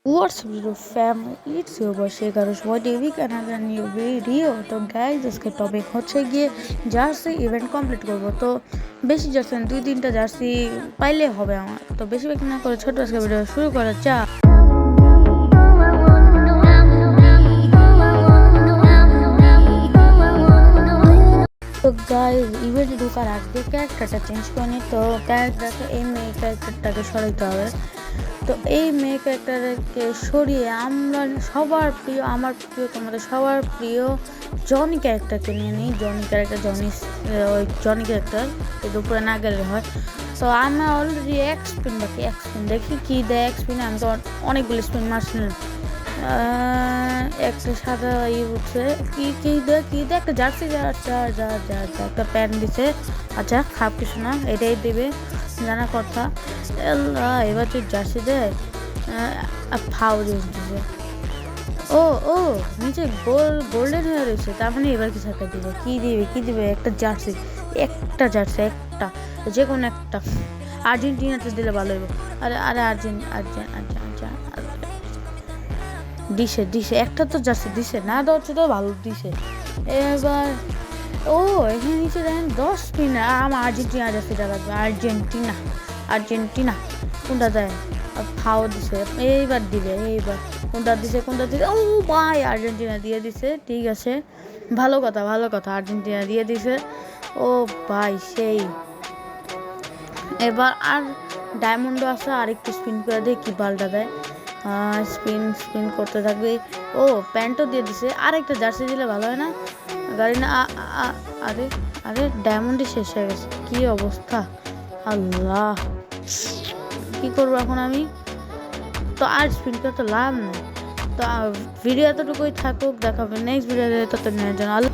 What's up, little family? It's your boy Sheikh Arush with another new video. তো guys আজকে topic হচ্ছে গিয়ে jersey event complete করবো। তো বেশি জার্সি 2-3টা জার্সি পাইলে হবে আমার। তো বেশি বেশি না করে ছোট আজকে ভিডিও শুরু করা যাক। তো গাইজ ইভেন্টে ঢোকার আগে ক্যারেক্টারটা চেঞ্জ করে নিই। তো ক্যারেক্টারকে এই মেয়ে ক্যারেক্টারটাকে সরাইতে হবে। তো এই মেয়ে ক্যারেক্টারকে সরিয়ে আমরা সবার প্রিয়, আমার প্রিয়, তোমাদের সবার প্রিয় জনি ক্যারেক্টারকে নিয়ে নিই। জনি ক্যারেক্টার এর উপরে না গেলে হয়। তো আমার অলরেডি এক স্পিন দেখি কি দেয় এক স্পিনে। আমি তো অনেকগুলো স্পিন মারছিলাম। একটা সাদা উঠছে কি দেয় একটা জার্সি যা একটা প্যান্ট দিছে। আচ্ছা খারাপ কিছু না, এটাই দেবে জানা কথা। এবার তুই জার্সি দেয় ফাউ দিছে। ও নিচে গোল্ডেন হয়ে রয়েছে, তার মানে এবার কিছু একটা দিবে। কি দিবে একটা জার্সি একটা যে কোনো একটা। আর্জেন্টিনাতে দিলে ভালো হইব। আরে দিছে একটা তো জার্সি দিছে না, দরজা তো ভালো দিছে। এবার এখানে নিচে দেখেন 10 স্পিন। আমার আর্জেন্টিনা জার্সিটা লাগবে। আর্জেন্টিনা কোনটা দেয়? ফাও দিছে। এইবার দিবে। কোনটা দিছে ও ভাই আর্জেন্টিনা দিয়ে দিছে। ঠিক আছে, ভালো কথা আর্জেন্টিনা দিয়ে দিছে। ও ভাই সেই। এবার আর ডায়মন্ডও আছে, আর একটু স্পিন করে দিয়ে কি পাল্টা দেয়। স্পিন করতে থাকবে। ও প্যান্টও দিয়ে দিছে। আর একটা জার্সি দিলে ভালো হয় না? গাড়ি না। আরে ডায়মন্ডই শেষ হয়ে গেছে। কি অবস্থা! আল্লাহ, কি করবো এখন আমি? তো আর স্পিন করে তো লাভ নেই। তো ভিডিও এতটুকুই থাকুক, দেখাবে নেক্সট ভিডিওতে। ততদিনের জন্য আল্লাহ।